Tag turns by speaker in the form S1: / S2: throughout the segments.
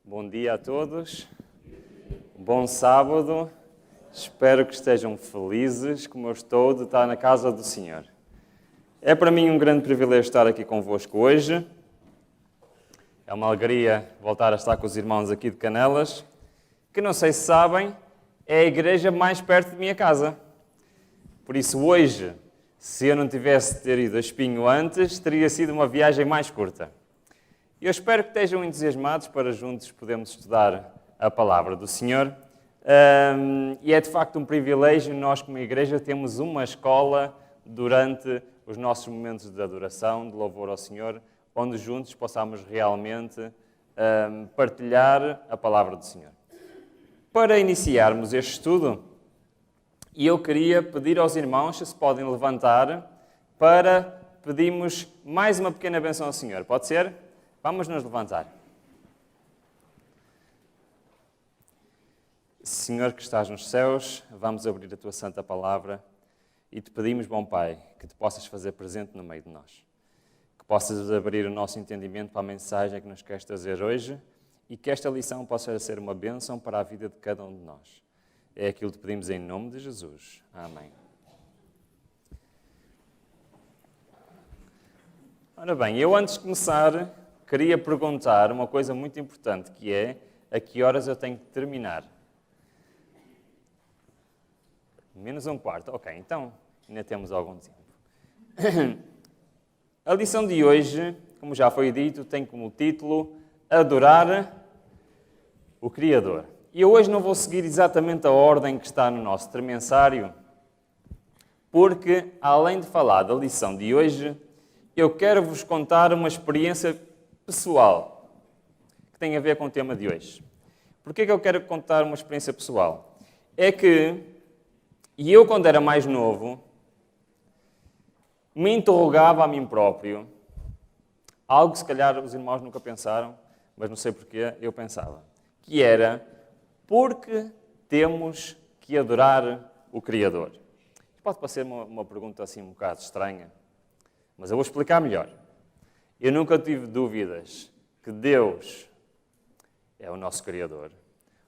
S1: Bom dia a todos, bom sábado, espero que estejam felizes, como eu estou, de estar na casa do Senhor. É para mim um grande privilégio estar aqui convosco hoje, é uma alegria voltar a estar com os irmãos aqui de Canelas, que não sei se sabem, é a igreja mais perto de minha casa. Por isso hoje, se eu não tivesse ter ido a Espinho antes, teria sido uma viagem mais curta. Eu espero que estejam entusiasmados para juntos podermos estudar a palavra do Senhor. E é de facto um privilégio, nós como igreja temos uma escola durante os nossos momentos de adoração, de louvor ao Senhor, onde juntos possamos realmente partilhar a palavra do Senhor. Para iniciarmos este estudo, eu queria pedir aos irmãos se podem levantar para pedirmos mais uma pequena bênção ao Senhor. Pode ser? Vamos nos levantar. Senhor que estás nos céus, vamos abrir a Tua Santa Palavra e te pedimos, bom Pai, que te possas fazer presente no meio de nós. Que possas abrir o nosso entendimento para a mensagem que nos queres trazer hoje e que esta lição possa ser uma bênção para a vida de cada um de nós. É aquilo que te pedimos em nome de Jesus. Amém. Ora bem, eu antes de começar, queria perguntar uma coisa muito importante, que é a que horas eu tenho que terminar? Menos um quarto. Ok, então ainda temos algum tempo. A lição de hoje, como já foi dito, tem como título Adorar o Criador. E eu hoje não vou seguir exatamente a ordem que está no nosso tremensário, porque, além de falar da lição de hoje, eu quero vos contar uma experiência pessoal que tem a ver com o tema de hoje. Porquê que eu quero contar uma experiência pessoal? É que, e eu quando era mais novo, me interrogava a mim próprio, algo que se calhar os irmãos nunca pensaram, mas não sei porquê, eu pensava, que era, porque temos que adorar o Criador? Pode parecer uma pergunta assim um bocado estranha, mas eu vou explicar melhor. Eu nunca tive dúvidas que Deus é o nosso Criador,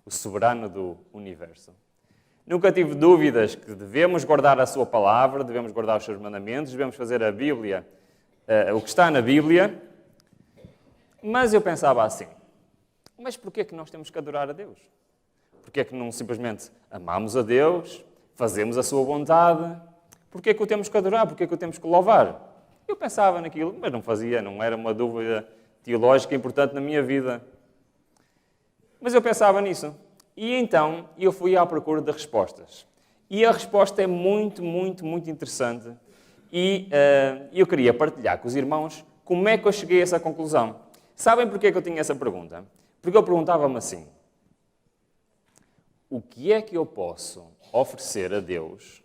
S1: o soberano do universo. Nunca tive dúvidas que devemos guardar a sua palavra, devemos guardar os seus mandamentos, devemos fazer a Bíblia, o que está na Bíblia. Mas eu pensava assim, mas porquê que nós temos que adorar a Deus? Porquê que não simplesmente amamos a Deus, fazemos a sua vontade? Porquê que o temos que adorar? Porquê que o temos que louvar? Eu pensava naquilo, mas não fazia, não era uma dúvida teológica importante na minha vida. Mas eu pensava nisso. E então eu fui à procura de respostas. E a resposta é muito, muito, muito interessante. E eu queria partilhar com os irmãos como é que eu cheguei a essa conclusão. Sabem porquê que eu tinha essa pergunta? Porque eu perguntava-me assim, o que é que eu posso oferecer a Deus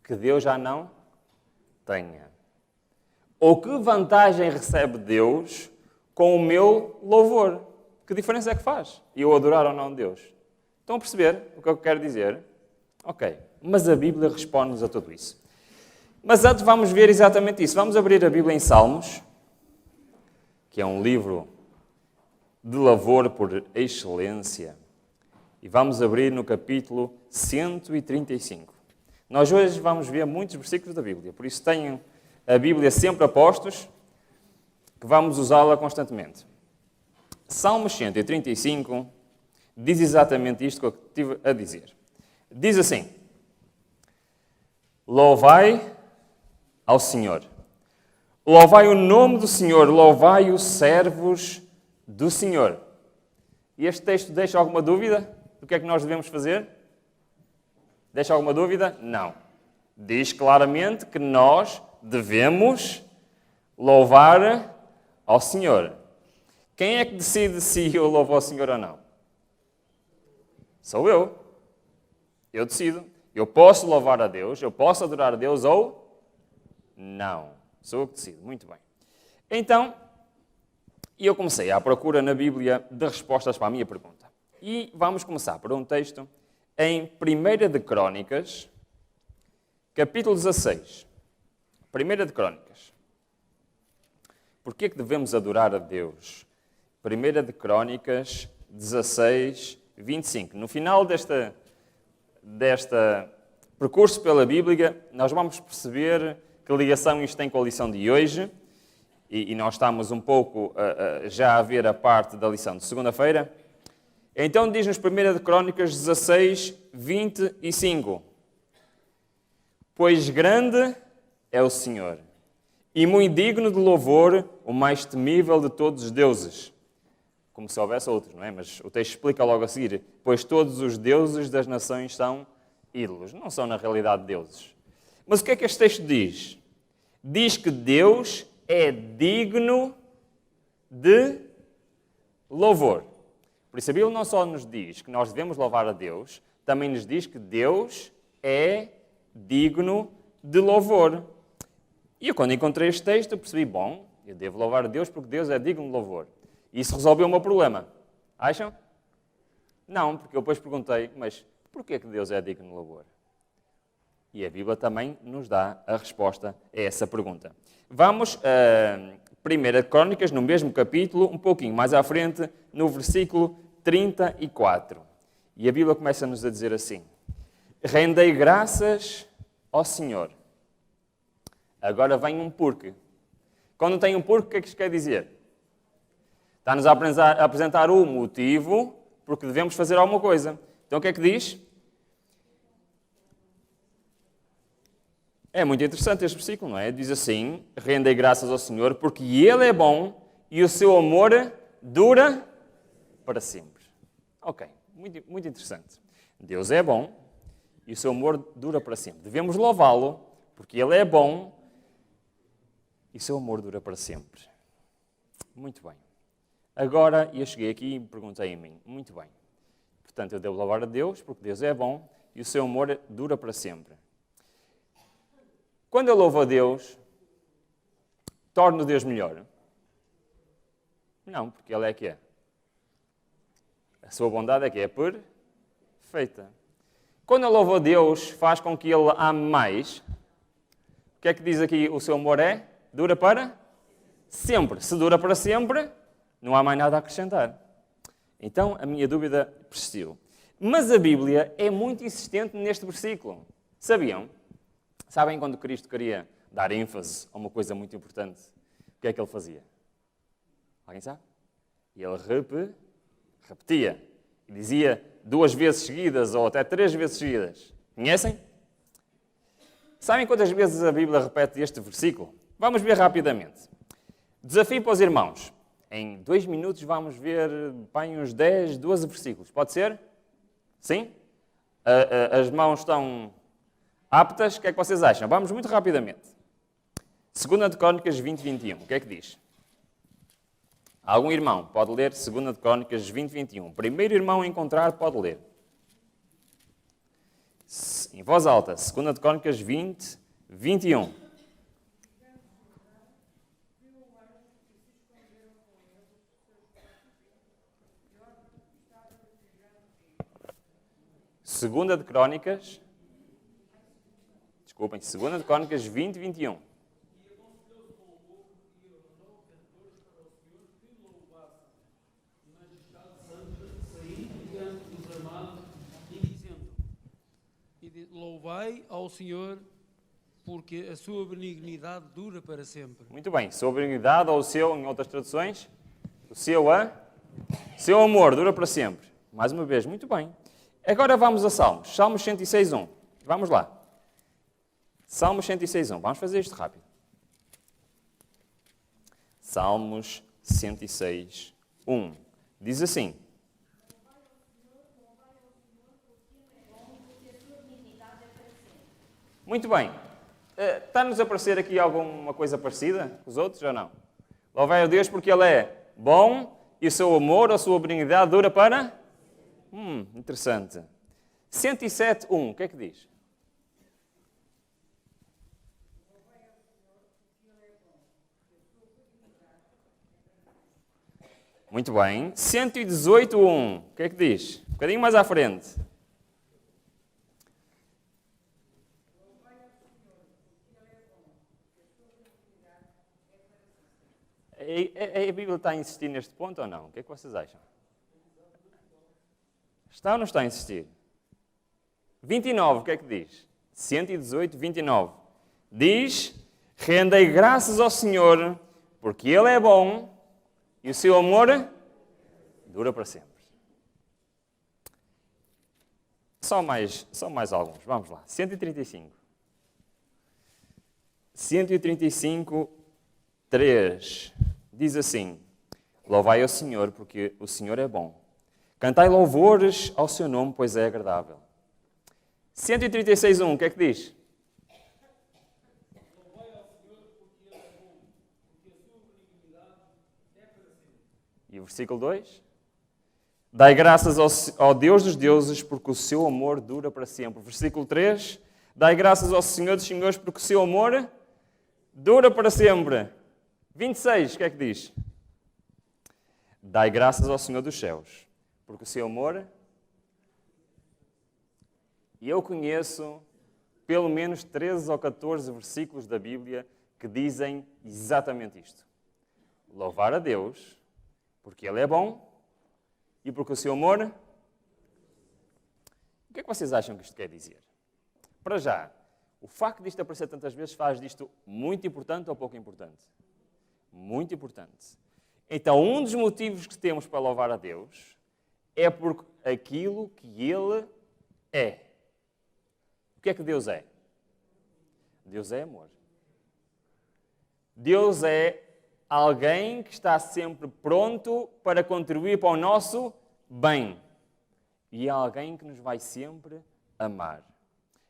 S1: que Deus já não tenha? Ou que vantagem recebe Deus com o meu louvor? Que diferença é que faz? Eu adorar ou não Deus? Estão a perceber o que eu quero dizer? Ok, mas a Bíblia responde-nos a tudo isso. Mas antes vamos ver exatamente isso. Vamos abrir a Bíblia em Salmos, que é um livro de louvor por excelência. E vamos abrir no capítulo 135. Nós hoje vamos ver muitos versículos da Bíblia, por isso tenham a Bíblia sempre a postos, que vamos usá-la constantemente. Salmos 135 diz exatamente isto que eu estive a dizer. Diz assim, louvai ao Senhor, louvai o nome do Senhor, louvai os servos do Senhor. E este texto deixa alguma dúvida do que é que nós devemos fazer? Deixa alguma dúvida? Não. Diz claramente que nós devemos louvar ao Senhor. Quem é que decide se eu louvo ao Senhor ou não? Sou eu. Eu decido. Eu posso louvar a Deus, eu posso adorar a Deus ou não. Sou eu que decido. Muito bem. Então, eu comecei à procura na Bíblia de respostas para a minha pergunta. E vamos começar por um texto em 1 de Crônicas, capítulo 16. 1 de Crônicas. Porquê que devemos adorar a Deus? 1 de Crônicas, 16, 25. No final desta percurso pela Bíblia, nós vamos perceber que ligação isto tem com a lição de hoje, e nós estamos um pouco já a ver a parte da lição de segunda-feira. Então diz-nos 1 de Crônicas 16, 25. Pois grande é o Senhor, e muito digno de louvor, o mais temível de todos os deuses. Como se houvesse outros, não é? Mas o texto explica logo a seguir. Pois todos os deuses das nações são ídolos. Não são, na realidade, deuses. Mas o que é que este texto diz? Diz que Deus é digno de louvor. Por isso a Bíblia não só nos diz que nós devemos louvar a Deus, também nos diz que Deus é digno de louvor. E eu, quando encontrei este texto, eu percebi, bom, eu devo louvar a Deus porque Deus é digno de louvor. E isso resolveu o meu problema. Acham? Não, porque eu depois perguntei, mas porquê que Deus é digno de louvor? E a Bíblia também nos dá a resposta a essa pergunta. Vamos a 1 Crônicas, no mesmo capítulo, um pouquinho mais à frente, no versículo 34. E a Bíblia começa-nos a dizer assim: rendei graças ao Senhor. Agora vem um porque. Quando tem um porque, o que é que isto quer dizer? Está-nos a apresentar o motivo porque devemos fazer alguma coisa. Então o que é que diz? É muito interessante este versículo, não é? Diz assim: rendei graças ao Senhor porque Ele é bom e o seu amor dura para sempre. Ok, muito interessante. Deus é bom e o seu amor dura para sempre. Devemos louvá-lo porque Ele é bom e o seu amor dura para sempre. Muito bem. Agora, eu cheguei aqui e perguntei a mim, muito bem. Portanto, eu devo louvar a Deus porque Deus é bom e o seu amor dura para sempre. Quando eu louvo a Deus, torno Deus melhor? Não, porque Ele é que é. A sua bondade é que é perfeita. Quando eu louvo a Deus, faz com que Ele ame mais. O que é que diz aqui? O seu amor dura para sempre. Se dura para sempre, não há mais nada a acrescentar. Então, a minha dúvida persistiu. Mas a Bíblia é muito insistente neste versículo. Sabiam? Sabem quando Cristo queria dar ênfase a uma coisa muito importante? O que é que Ele fazia? Alguém sabe? Ele repetia. E dizia 2 vezes seguidas ou até 3 vezes seguidas. Conhecem? Sabem quantas vezes a Bíblia repete este versículo? Vamos ver rapidamente. Desafio para os irmãos. Em 2 minutos vamos ver uns 10, 12 versículos. Pode ser? Sim? As mãos estão aptas? O que é que vocês acham? Vamos muito rapidamente. 2 de Crônicas 20, 21. O que é que diz? Algum irmão pode ler 2 de Crônicas 20, 21. Primeiro irmão a encontrar pode ler. Em voz alta. 2 de Crônicas 20, 21. Segunda de Crônicas, desculpem, 2 de Crônicas 20, 21.
S2: E louvai ao Senhor, porque a sua benignidade dura para sempre.
S1: Muito bem, sua benignidade ou o seu, em outras traduções, o seu amor dura para sempre. Mais uma vez, muito bem. Agora vamos a Salmos. Salmos 106, 1. Vamos lá. Salmos 106, 1. Vamos fazer isto rápido. Salmos 106, 1. Diz assim. Muito bem. Está-nos a aparecer aqui alguma coisa parecida com os outros ou não? Louvai a Deus porque Ele é bom e o seu amor, a sua benignidade dura para... interessante. 107, 1. O que é que diz? Muito bem. 118, 1. O que é que diz? Um bocadinho mais à frente. A Bíblia está a insistir neste ponto ou não? O que é que vocês acham? Está ou não está a insistir? 29, o que é que diz? 118, 29. Diz, rendei graças ao Senhor, porque Ele é bom e o seu amor dura para sempre. Só mais alguns, vamos lá. 135. 135, 3. Diz assim, louvai ao Senhor, porque o Senhor é bom. Cantai louvores ao seu nome, pois é agradável. 136, 1, o que é que diz? Louvai ao Senhor, porque Ele é bom, porque a sua benignidade é para sempre. E o versículo 2? Dai graças ao Deus dos deuses, porque o seu amor dura para sempre. Versículo 3. Dai graças ao Senhor dos senhores, porque o seu amor dura para sempre. 26, o que é que diz? Dai graças ao Senhor dos céus, porque o seu amor... E eu conheço pelo menos 13 ou 14 versículos da Bíblia que dizem exatamente isto. Louvar a Deus, porque Ele é bom e porque o seu amor... O que é que vocês acham que isto quer dizer? Para já, o facto disto aparecer tantas vezes faz disto muito importante ou pouco importante? Muito importante. Então, um dos motivos que temos para louvar a Deus é por aquilo que Ele é. O que é que Deus é? Deus é amor. Deus é alguém que está sempre pronto para contribuir para o nosso bem. E é alguém que nos vai sempre amar.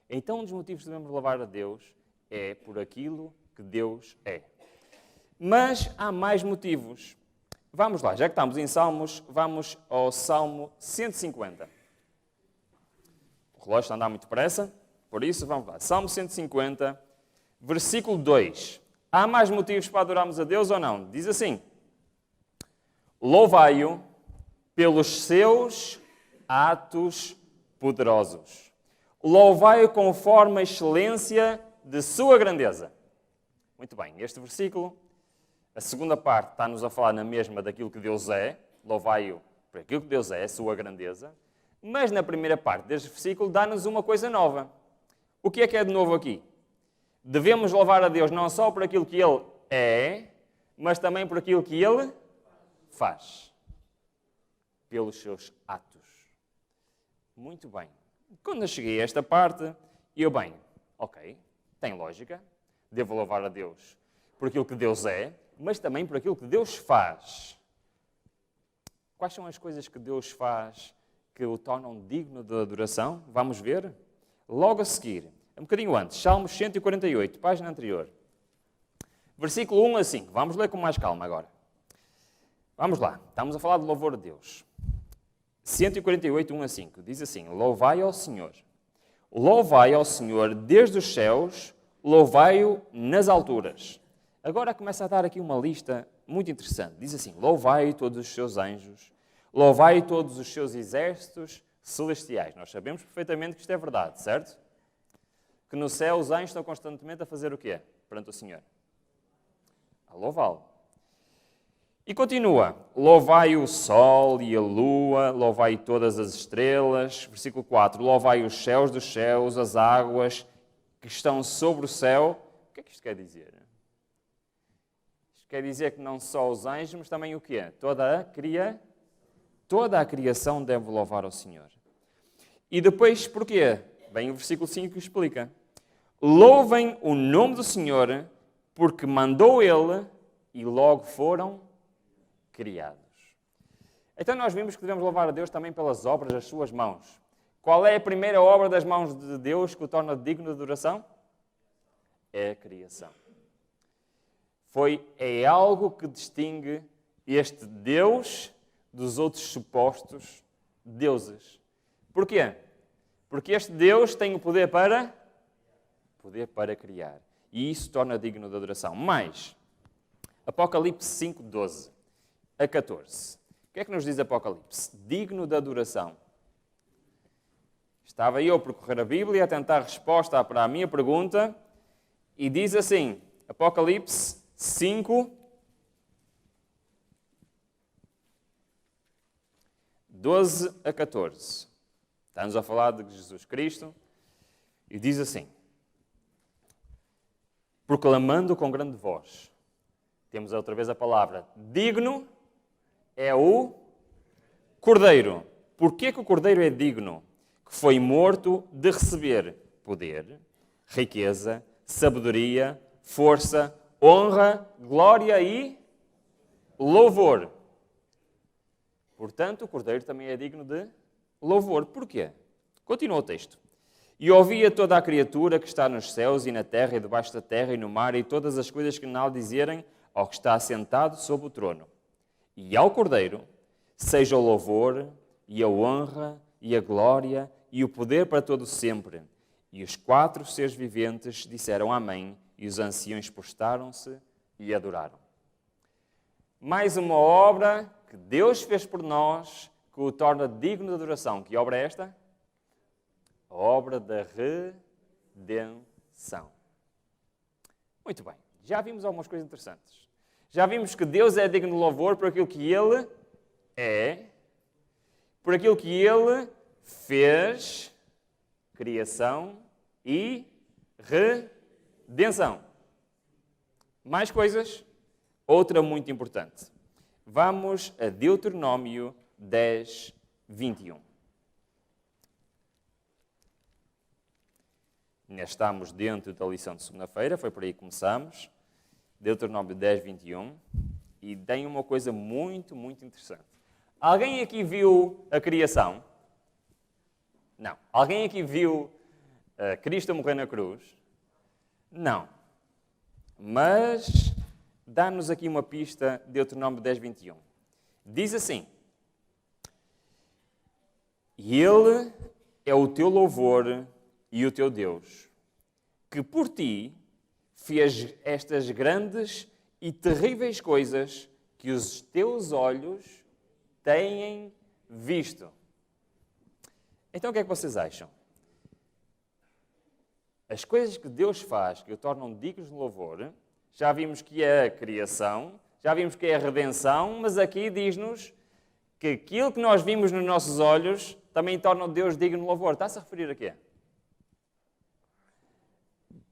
S1: Então, um dos motivos que devemos louvar a Deus é por aquilo que Deus é. Mas há mais motivos. Vamos lá, já que estamos em Salmos, vamos ao Salmo 150. O relógio está a andar muito depressa, por isso vamos lá. Salmo 150, versículo 2. Há mais motivos para adorarmos a Deus ou não? Diz assim: louvai-o pelos seus atos poderosos. Louvai-o conforme a excelência de sua grandeza. Muito bem, este versículo, a segunda parte está-nos a falar na mesma daquilo que Deus é. Louvai-o por aquilo que Deus é, a sua grandeza. Mas na primeira parte deste versículo dá-nos uma coisa nova. O que é de novo aqui? Devemos louvar a Deus não só por aquilo que Ele é, mas também por aquilo que Ele faz. Pelos seus atos. Muito bem. Quando eu cheguei a esta parte, ok, tem lógica. Devo louvar a Deus por aquilo que Deus é, mas também por aquilo que Deus faz. Quais são as coisas que Deus faz que o tornam digno de adoração? Vamos ver. Logo a seguir, um bocadinho antes, Salmos 148, página anterior. Versículo 1 a 5. Vamos ler com mais calma agora. Vamos lá. Estamos a falar de louvor a Deus. 148, 1 a 5. Diz assim: louvai ao Senhor. Louvai ao Senhor desde os céus, louvai-o nas alturas. Agora começa a dar aqui uma lista muito interessante. Diz assim: louvai todos os seus anjos, louvai todos os seus exércitos celestiais. Nós sabemos perfeitamente que isto é verdade, certo? Que no céu os anjos estão constantemente a fazer o quê? Perante o Senhor? A louvá-lo. E continua: louvai o sol e a lua, louvai todas as estrelas. Versículo 4: louvai os céus dos céus, as águas que estão sobre o céu. O que é que isto quer dizer? Isto quer dizer que não só os anjos, mas também o quê? Toda a criação deve louvar ao Senhor. E depois, porquê? Bem, o versículo 5 explica. Louvem o nome do Senhor, porque mandou Ele e logo foram criados. Então nós vimos que devemos louvar a Deus também pelas obras das suas mãos. Qual é a primeira obra das mãos de Deus que o torna digno de adoração? É a criação. É algo que distingue este Deus dos outros supostos deuses. Porquê? Porque este Deus tem o poder para criar. E isso torna digno de adoração. Mais, Apocalipse 5, 12 a 14. O que é que nos diz Apocalipse? Digno de adoração. Estava eu a percorrer a Bíblia a tentar resposta para a minha pergunta e diz assim, Apocalipse 5, 12 a 14. Está-nos a falar de Jesus Cristo e diz assim: proclamando com grande voz. Temos outra vez a palavra digno é o Cordeiro. Porquê que o Cordeiro é digno? Que foi morto de receber poder, riqueza, sabedoria, força, honra, glória e louvor. Portanto, o Cordeiro também é digno de louvor. Porquê? Continua o texto. E ouvia toda a criatura que está nos céus e na terra e debaixo da terra e no mar e todas as coisas que nela dizerem ao que está assentado sobre o trono. E ao Cordeiro seja o louvor e a honra e a glória e o poder para todo sempre. E os 4 seres viventes disseram amém e os anciãos postraram-se e adoraram. Mais uma obra que Deus fez por nós, que o torna digno de adoração. Que obra é esta? A obra da redenção. Muito bem, já vimos algumas coisas interessantes. Já vimos que Deus é digno de louvor por aquilo que Ele é, por aquilo que Ele fez, criação e redenção. Mais coisas? Outra muito importante. Vamos a Deuteronômio 10, 21. Ainda estamos dentro da lição de segunda-feira, foi por aí que começamos. Deuteronômio 10, 21. E tem uma coisa muito, muito interessante. Alguém aqui viu a criação? Não. Alguém aqui viu Cristo a morrer na cruz? Não. Mas dá-nos aqui uma pista, Deuteronômio 10, 21. Diz assim: e Ele é o teu louvor e o teu Deus, que por ti fez estas grandes e terríveis coisas que os teus olhos têm visto. Então o que é que vocês acham? As coisas que Deus faz que o tornam dignos de louvor, já vimos que é a criação, já vimos que é a redenção, mas aqui diz-nos que aquilo que nós vimos nos nossos olhos também torna Deus digno de louvor. Está-se a referir a quê?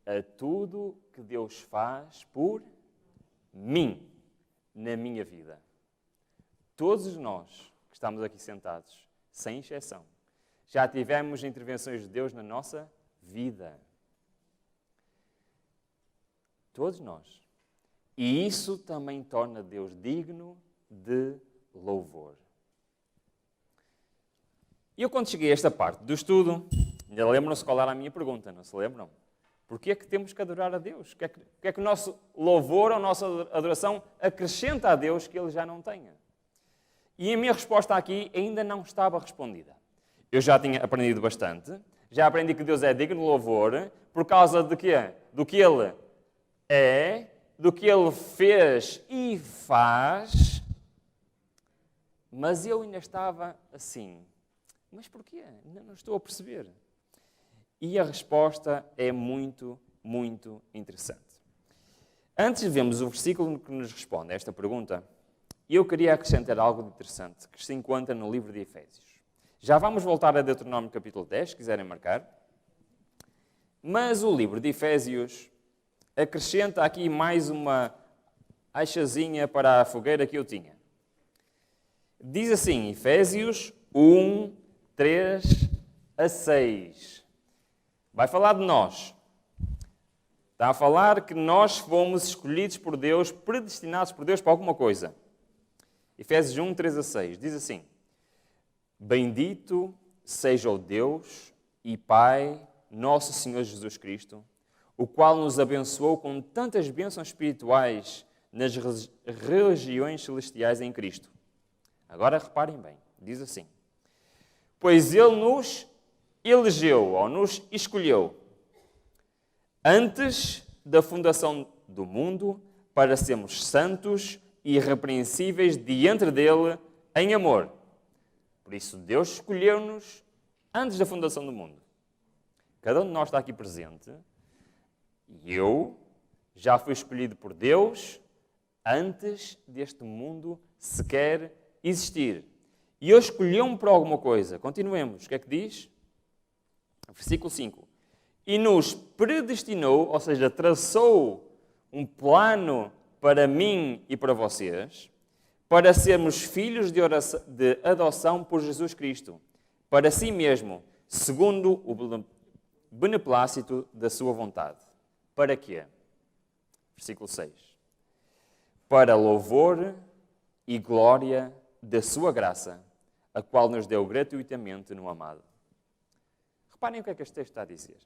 S1: A tudo que Deus faz por mim, na minha vida. Todos nós que estamos aqui sentados, sem exceção, já tivemos intervenções de Deus na nossa vida. Todos nós. E isso também torna Deus digno de louvor. E eu, quando cheguei a esta parte do estudo, ainda lembram-se qual era a minha pergunta, não se lembram? Porquê é que temos que adorar a Deus? O que é que o nosso louvor, a nossa adoração acrescenta a Deus que Ele já não tenha? E a minha resposta aqui ainda não estava respondida. Eu já tinha aprendido bastante. Já aprendi que Deus é digno de louvor por causa de quê? Do que Ele é, do que Ele fez e faz. Mas eu ainda estava assim. Mas porquê? Ainda não estou a perceber. E a resposta é muito, muito interessante. Antes de vermos o versículo que nos responde a esta pergunta, eu queria acrescentar algo de interessante que se encontra no livro de Efésios. Já vamos voltar a Deuteronômio capítulo 10, se quiserem marcar. Mas o livro de Efésios acrescenta aqui mais uma achazinha para a fogueira que eu tinha. Diz assim, Efésios 1, 3 a 6. Vai falar de nós. Está a falar que nós fomos escolhidos por Deus, predestinados por Deus para alguma coisa. Efésios 1, 3 a 6. Diz assim: bendito seja o Deus e Pai, nosso Senhor Jesus Cristo, o qual nos abençoou com tantas bênçãos espirituais nas regiões celestiais em Cristo. Agora reparem bem, diz assim: pois Ele nos elegeu, ou nos escolheu, antes da fundação do mundo, para sermos santos e irrepreensíveis diante dele em amor. Por isso, Deus escolheu-nos antes da fundação do mundo. Cada um de nós está aqui presente. E eu já fui escolhido por Deus antes deste mundo sequer existir. E eu escolheu-me para alguma coisa. Continuemos. O que é que diz? Versículo 5. E nos predestinou, ou seja, traçou um plano para mim e para vocês, para sermos filhos de adoção por Jesus Cristo, para si mesmo, segundo o beneplácito da sua vontade. Para quê? Versículo 6. Para louvor e glória da sua graça, a qual nos deu gratuitamente no amado. Reparem o que é que este texto está a dizer.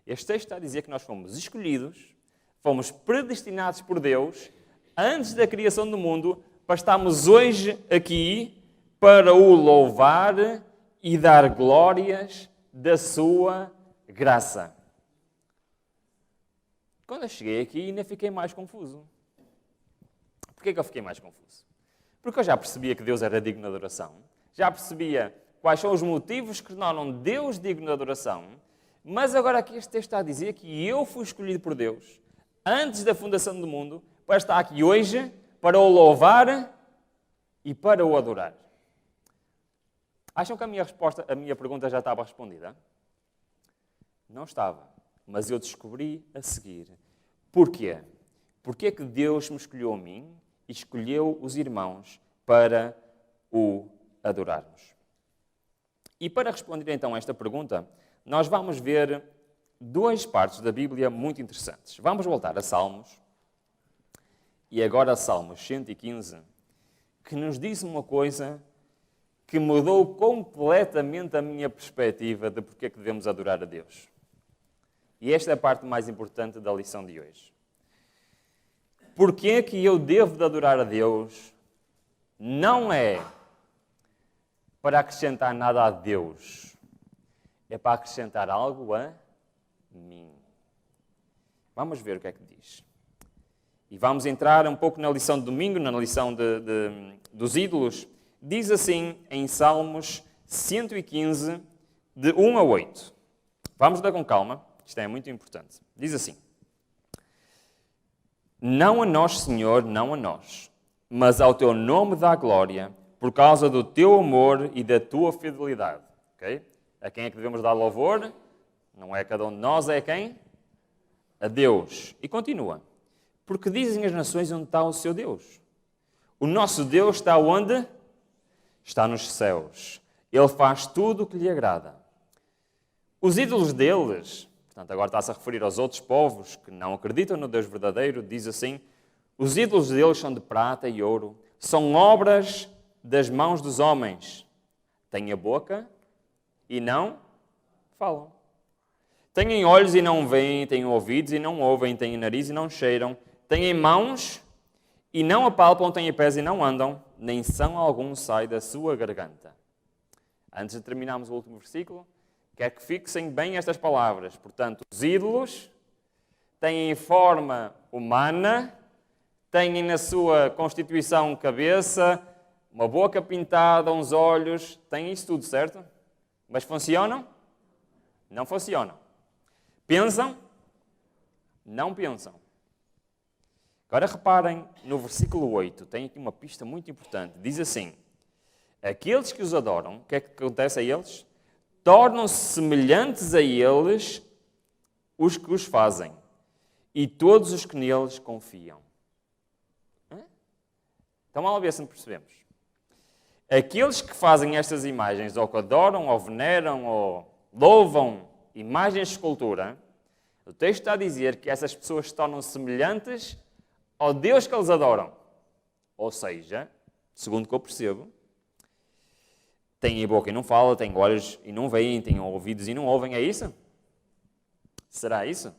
S1: Este texto está a dizer que nós fomos escolhidos, fomos predestinados por Deus, antes da criação do mundo, para estarmos hoje aqui para o louvar e dar glórias da sua graça. Quando eu cheguei aqui, ainda fiquei mais confuso. Porquê que eu fiquei mais confuso? Porque eu já percebia que Deus era digno de adoração, já percebia quais são os motivos que tornam Deus digno de adoração, mas agora aqui este texto está a dizer que eu fui escolhido por Deus, antes da fundação do mundo, para estar aqui hoje, para o louvar e para o adorar. Acham que a minha pergunta já estava respondida? Não estava, mas eu descobri a seguir. Porquê? Porquê que Deus me escolheu a mim e escolheu os irmãos para o adorarmos? E para responder então a esta pergunta, nós vamos ver duas partes da Bíblia muito interessantes. Vamos voltar a Salmos, e agora a Salmos 115, que nos diz uma coisa que mudou completamente a minha perspectiva de porque é que devemos adorar a Deus. E esta é a parte mais importante da lição de hoje. Porquê é que eu devo de adorar a Deus? Não é para acrescentar nada a Deus, é para acrescentar algo a mim. Vamos ver o que é que diz. E vamos entrar um pouco na lição de domingo, na lição dos ídolos. Diz assim em Salmos 115, de 1 a 8. Vamos ler com calma, isto é muito importante. Diz assim: Não a nós, Senhor, não a nós, mas ao teu nome dá glória, por causa do teu amor e da tua fidelidade. Okay? A quem é que devemos dar louvor? Não é a cada um de nós, é a quem? A Deus. E continua. Porque dizem as nações onde está o seu Deus. O nosso Deus está onde? Está nos céus. Ele faz tudo o que lhe agrada. Os ídolos deles, portanto agora está-se a referir aos outros povos que não acreditam no Deus verdadeiro, diz assim, os ídolos deles são de prata e ouro, são obras das mãos dos homens. Têm a boca e não falam. Têm olhos e não veem, têm ouvidos e não ouvem, têm nariz e não cheiram, têm mãos e não apalpam, têm pés e não andam, nem são algum sai da sua garganta. Antes de terminarmos o último versículo, quero que fixem bem estas palavras. Portanto, os ídolos têm forma humana, têm na sua constituição cabeça, uma boca pintada, uns olhos, têm isso tudo, certo? Mas funcionam? Não funcionam. Pensam? Não pensam. Agora reparem no versículo 8, tem aqui uma pista muito importante. Diz assim, aqueles que os adoram, o que é que acontece a eles? Tornam-se semelhantes a eles os que os fazem e todos os que neles confiam. Então, vamos ver se não percebemos. Aqueles que fazem estas imagens, ou que adoram, ou veneram, ou louvam imagens de escultura, o texto está a dizer que essas pessoas se tornam semelhantes ao Deus que eles adoram. Ou seja, segundo o que eu percebo, têm a boca e não falam, têm olhos e não veem, têm ouvidos e não ouvem. É isso? Será isso?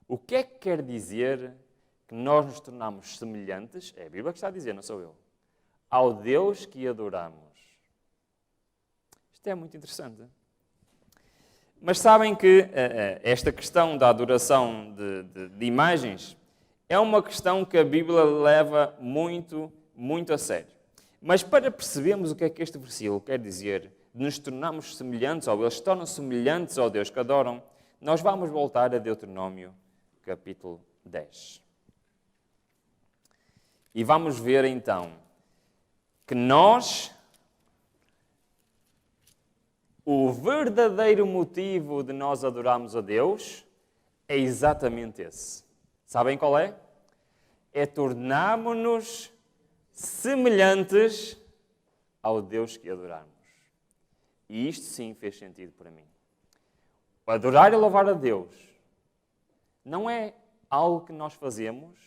S1: O que é que quer dizer que nós nos tornamos semelhantes? É a Bíblia que está a dizer, não sou eu. Ao Deus que adoramos. Isto é muito interessante. Mas sabem que esta questão da adoração de imagens é uma questão que a Bíblia leva muito, muito a sério. Mas para percebermos o que é que este versículo quer dizer, de nos tornarmos semelhantes, ou eles se tornam semelhantes ao Deus que adoram, nós vamos voltar a Deuteronômio, capítulo 10. E vamos ver então que nós o verdadeiro motivo de nós adorarmos a Deus é exatamente esse. Sabem qual é? É tornarmos-nos semelhantes ao Deus que adoramos. E isto sim fez sentido para mim. Adorar e louvar a Deus não é algo que nós fazemos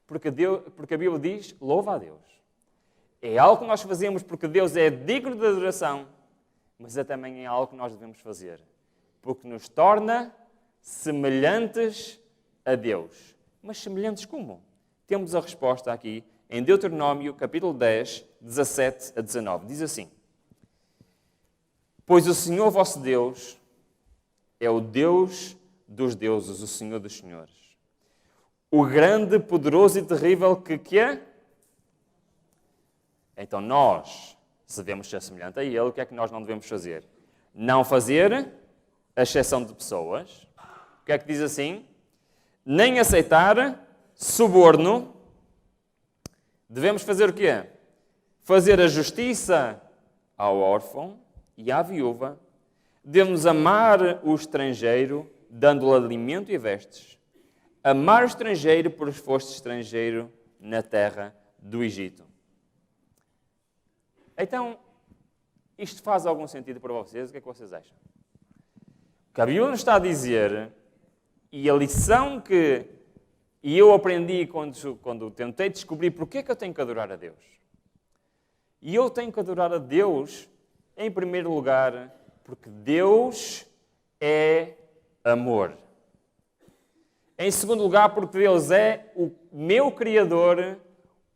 S1: porque a Bíblia diz, louva a Deus. É algo que nós fazemos porque Deus é digno de adoração, mas é também algo que nós devemos fazer porque nos torna semelhantes a Deus. Mas semelhantes como? Temos a resposta aqui em Deuteronômio, capítulo 10, 17 a 19. Diz assim: Pois o Senhor vosso Deus é o Deus dos deuses, o Senhor dos senhores. O grande, poderoso e terrível que é? Então nós, se devemos ser semelhantes a Ele, o que é que nós não devemos fazer? Não fazer a exceção de pessoas. O que é que diz assim? Nem aceitar suborno. Devemos fazer o quê? Fazer a justiça ao órfão e à viúva. Devemos amar o estrangeiro, dando-lhe alimento e vestes. Amar o estrangeiro, porque foste estrangeiro na terra do Egito. Então, isto faz algum sentido para vocês? O que é que vocês acham? O que a Bíblia nos está a dizer, e a lição que eu aprendi quando tentei descobrir porque é que eu tenho que adorar a Deus. E eu tenho que adorar a Deus, em primeiro lugar, porque Deus é amor. Em segundo lugar, porque Deus é o meu Criador,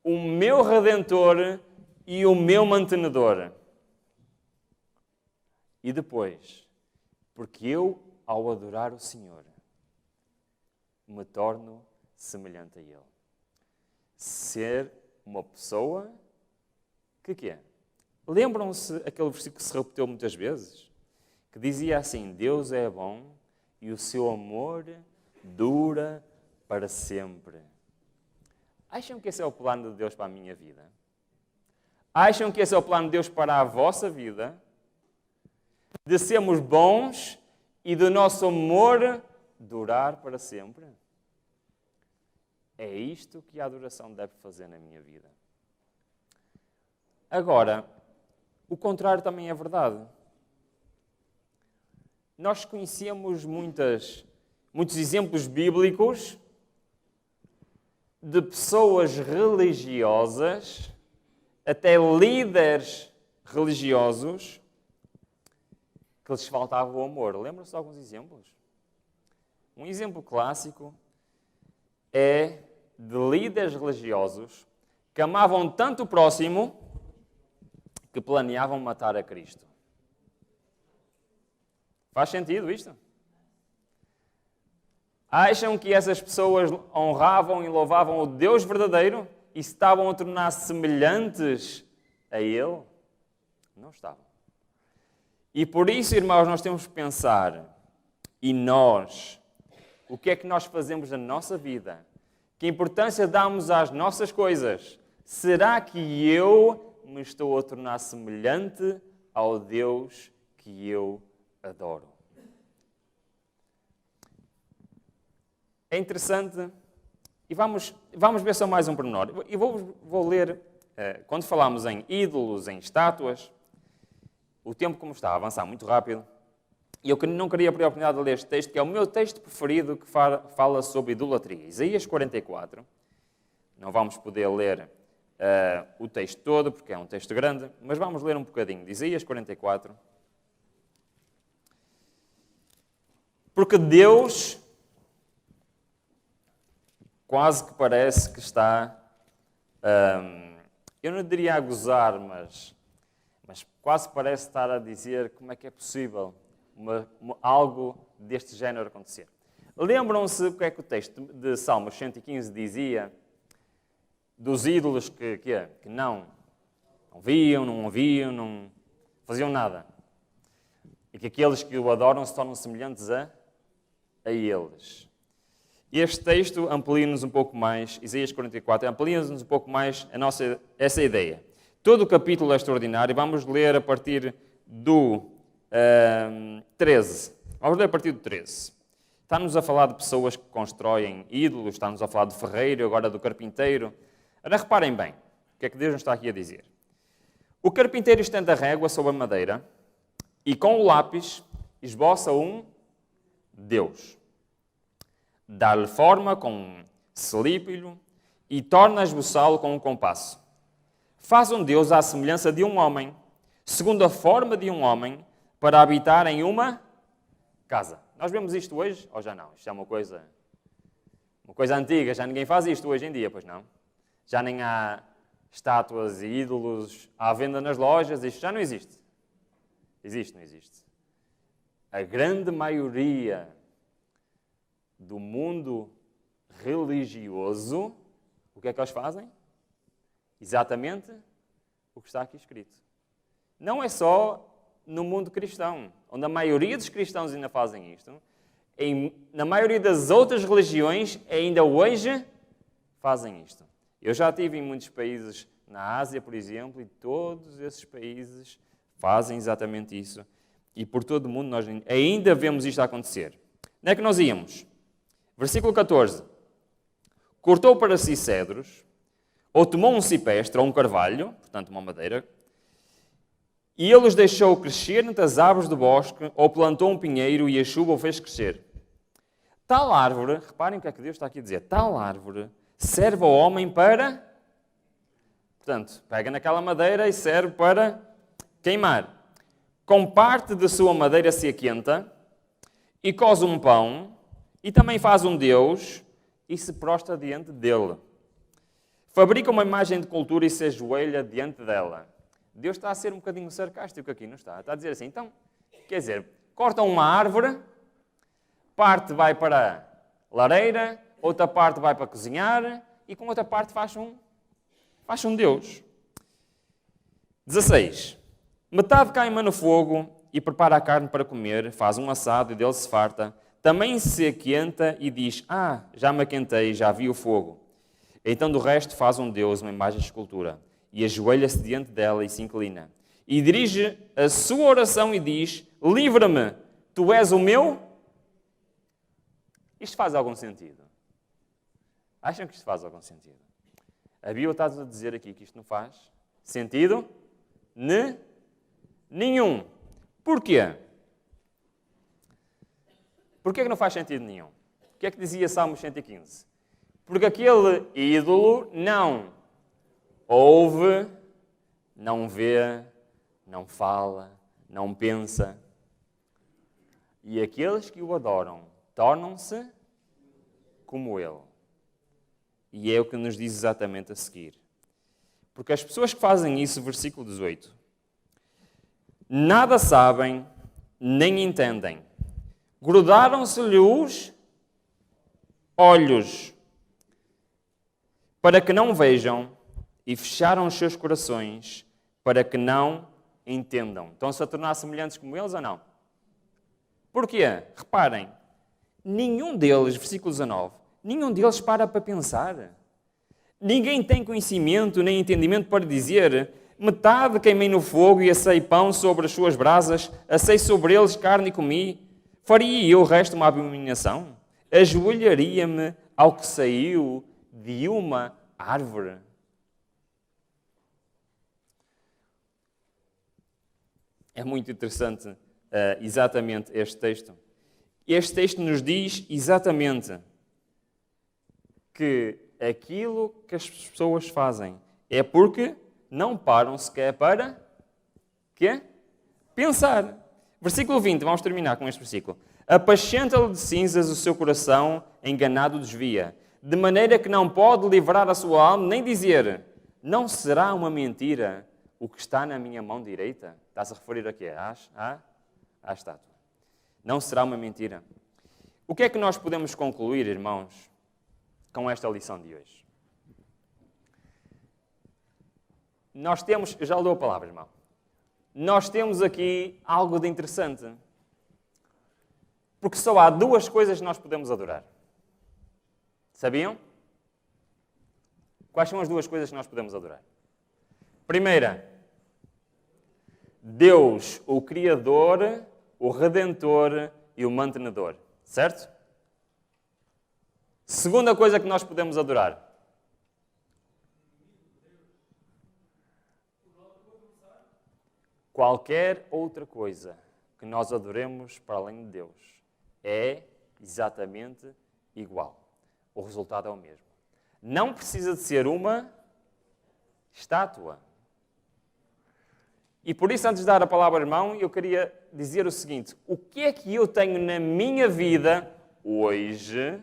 S1: o meu Redentor e o meu mantenedor. E depois, porque eu, ao adorar o Senhor, me torno semelhante a Ele. Ser uma pessoa que quê? Lembram-se aquele versículo que se repetiu muitas vezes? Que dizia assim, Deus é bom e o seu amor dura para sempre. Acham que esse é o plano de Deus para a minha vida? Acham que esse é o plano de Deus para a vossa vida? De sermos bons e do nosso amor durar para sempre? É isto que a adoração deve fazer na minha vida. Agora, o contrário também é verdade. Nós conhecemos muitos exemplos bíblicos de pessoas religiosas, até líderes religiosos, que lhes faltava o amor. Lembram-se de alguns exemplos? Um exemplo clássico é de líderes religiosos que amavam tanto o próximo que planeavam matar a Cristo. Faz sentido isto? Acham que essas pessoas honravam e louvavam o Deus verdadeiro e se estavam a tornar semelhantes a Ele? Não estavam. E por isso, irmãos, nós temos que pensar, e nós, o que é que nós fazemos na nossa vida? Que importância damos às nossas coisas? Será que eu me estou a tornar semelhante ao Deus que eu adoro? É interessante, e vamos ver só mais um pormenor. E vou ler, quando falamos em ídolos, em estátuas, o tempo como está a avançar muito rápido, e eu não queria perder a oportunidade de ler este texto, que é o meu texto preferido, que fala sobre idolatria. Isaías 44. Não vamos poder ler o texto todo, porque é um texto grande, mas vamos ler um bocadinho de Isaías 44. Porque Deus quase que parece que está, eu não diria a gozar, mas quase parece estar a dizer como é que é possível algo deste género acontecer. Lembram-se o que é que o texto de Salmos 115 dizia dos ídolos que não viam, não ouviam, não faziam nada. E que aqueles que o adoram se tornam semelhantes a eles. Este texto amplia-nos um pouco mais, Isaías 44, amplia-nos um pouco mais essa ideia. Todo o capítulo é extraordinário. Vamos ler a partir do 13. Vamos ler a partir do 13. Está-nos a falar de pessoas que constroem ídolos, está-nos a falar de ferreiro, agora do carpinteiro. Ora, reparem bem, o que é que Deus nos está aqui a dizer? O carpinteiro estende a régua sobre a madeira e com o lápis esboça um Deus. Dá-lhe forma com um selípilo e torna a esboçá-lo com um compasso. Faz um Deus à semelhança de um homem, segundo a forma de um homem, para habitar em uma casa. Nós vemos isto hoje ou já não? Isto é uma coisa antiga, já ninguém faz isto hoje em dia, pois não? Já nem há estátuas e ídolos à venda nas lojas, isto já não existe. Existe, não existe? A grande maioria do mundo religioso, o que é que eles fazem? Exatamente o que está aqui escrito. Não é só no mundo cristão, onde a maioria dos cristãos ainda fazem isto. Na maioria das outras religiões, ainda hoje, fazem isto. Eu já estive em muitos países na Ásia, por exemplo, e todos esses países fazem exatamente isso. E por todo o mundo nós ainda vemos isto acontecer. Onde é que nós íamos? Versículo 14. Cortou para si cedros, ou tomou um cipestre, ou um carvalho, portanto uma madeira, e ele os deixou crescer entre as árvores do bosque, ou plantou um pinheiro e a chuva o fez crescer. Tal árvore, reparem o que é que Deus está aqui a dizer, tal árvore serve ao homem para... Portanto, pega naquela madeira e serve para queimar. Com parte de sua madeira se aquenta, e cose um pão, e também faz um Deus, e se prostra diante dele. Fabrica uma imagem de cultura e se ajoelha diante dela. Deus está a ser um bocadinho sarcástico aqui, não está? Está a dizer assim, então, quer dizer, cortam uma árvore, parte vai para a lareira, outra parte vai para cozinhar, e com outra parte faz um Deus. 16. Metade queima no fogo e prepara a carne para comer, faz um assado e dele se farta. Também se aquenta e diz, já me aquentei, já vi o fogo. Então do resto faz um Deus, uma imagem de escultura. E ajoelha-se diante dela e se inclina. E dirige a sua oração e diz, livra-me, tu és o meu... Isto faz algum sentido? Acham que isto faz algum sentido? A Bíblia está a dizer aqui que isto não faz sentido nenhum. Porquê? Porquê que não faz sentido nenhum? O que é que dizia Salmos 115? Porque aquele ídolo não ouve, não vê, não fala, não pensa. E aqueles que o adoram tornam-se como ele. E é o que nos diz exatamente a seguir. Porque as pessoas que fazem isso, versículo 18, nada sabem, nem entendem. Grudaram-se-lhe os olhos, para que não vejam, e fecharam os seus corações, para que não entendam. Estão-se a tornar semelhantes como eles ou não? Porquê? Reparem, nenhum deles, versículo 19, nenhum deles para pensar. Ninguém tem conhecimento nem entendimento para dizer, metade queimei no fogo e assei pão sobre as suas brasas, assei sobre eles carne e comi. Faria eu o resto uma abominação? Ajoelharia-me ao que saiu de uma árvore? É muito interessante exatamente este texto. Este texto nos diz exatamente que aquilo que as pessoas fazem é porque não param sequer para quê? Pensar. Versículo 20, vamos terminar com este versículo. Apascenta-lhe de cinzas o seu coração, enganado desvia, de maneira que não pode livrar a sua alma, nem dizer, não será uma mentira o que está na minha mão direita? Está-se a referir a quê? À estátua. Não será uma mentira. O que é que nós podemos concluir, irmãos, com esta lição de hoje? Nós temos, eu já lhe dou a palavra, irmão. Nós temos aqui algo de interessante. Porque só há duas coisas que nós podemos adorar. Sabiam? Quais são as duas coisas que nós podemos adorar? Primeira, Deus, o Criador, o Redentor e o Mantenedor. Certo? Segunda coisa que nós podemos adorar. Qualquer outra coisa que nós adoremos para além de Deus é exatamente igual. O resultado é o mesmo. Não precisa de ser uma estátua. E por isso, antes de dar a palavra ao irmão, eu queria dizer o seguinte: o que é que eu tenho na minha vida hoje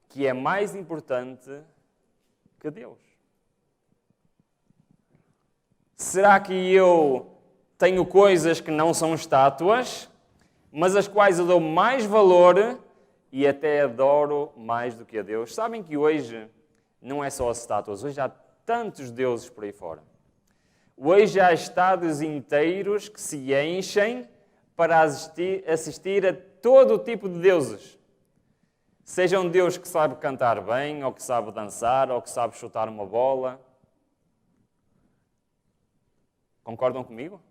S1: que é mais importante que Deus? Será que eu tenho coisas que não são estátuas, mas as quais eu dou mais valor e até adoro mais do que a Deus? Sabem que hoje não é só as estátuas, hoje há tantos deuses por aí fora. Hoje há estádios inteiros que se enchem para assistir a todo o tipo de deuses. Seja um Deus que sabe cantar bem, ou que sabe dançar, ou que sabe chutar uma bola. Concordam comigo?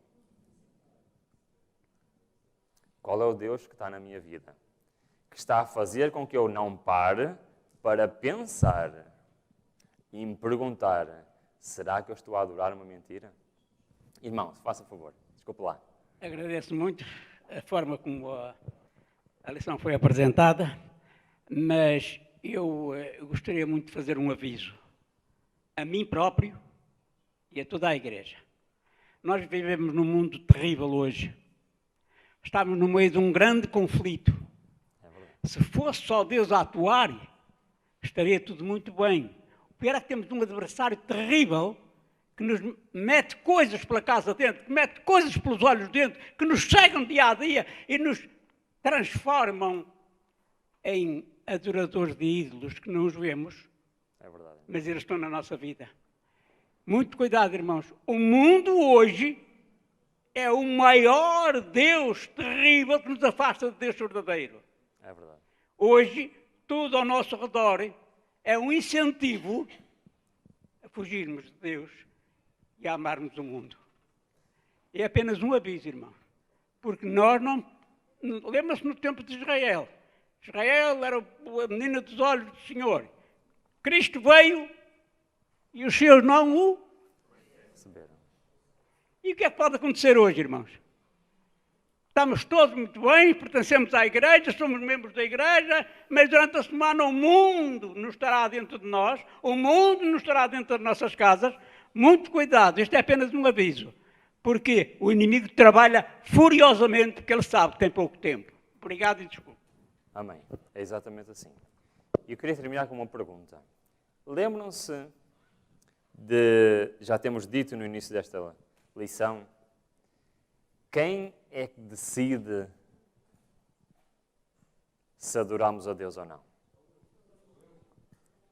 S1: Qual é o Deus que está na minha vida? Que está a fazer com que eu não pare para pensar e me perguntar: será que eu estou a adorar uma mentira? Irmão, faça favor, desculpe lá.
S3: Agradeço muito a forma como a lição foi apresentada, mas eu gostaria muito de fazer um aviso a mim próprio e a toda a igreja. Nós vivemos num mundo terrível hoje. Estamos no meio de um grande conflito. Se fosse só Deus a atuar, estaria tudo muito bem. O pior é que temos um adversário terrível que nos mete coisas pela casa dentro, que mete coisas pelos olhos dentro, que nos cegam dia a dia e nos transformam em adoradores de ídolos que não os vemos, mas eles estão na nossa vida. Muito cuidado, irmãos. O mundo hoje é o maior Deus terrível que nos afasta de Deus verdadeiro.
S1: É verdade.
S3: Hoje, tudo ao nosso redor é um incentivo a fugirmos de Deus e a amarmos o mundo. É apenas um aviso, irmão. Porque nós não... Lembra-se no tempo de Israel. Israel era a menina dos olhos do Senhor. Cristo veio e os seus não o
S1: receberam.
S3: E o que é que pode acontecer hoje, irmãos? Estamos todos muito bem, pertencemos à igreja, somos membros da igreja, mas durante a semana o mundo não estará dentro de nós, o mundo não estará dentro das nossas casas. Muito cuidado, isto é apenas um aviso, porque o inimigo trabalha furiosamente porque ele sabe que tem pouco tempo. Obrigado e desculpe.
S1: Amém. É exatamente assim. E eu queria terminar com uma pergunta. Lembram-se de, já temos dito no início desta lição, quem é que decide se adoramos a Deus ou não?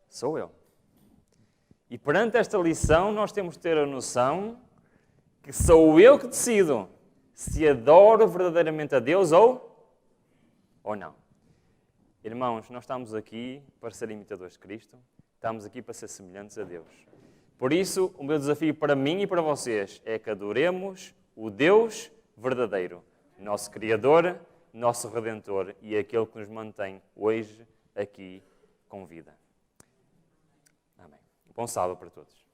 S1: Sou eu. E perante esta lição nós temos de ter a noção que sou eu que decido se adoro verdadeiramente a Deus ou não. Irmãos, nós estamos aqui para ser imitadores de Cristo, estamos aqui para ser semelhantes a Deus. Por isso, o meu desafio para mim e para vocês é que adoremos o Deus verdadeiro, nosso Criador, nosso Redentor e aquele que nos mantém hoje aqui com vida. Amém. Bom sábado para todos.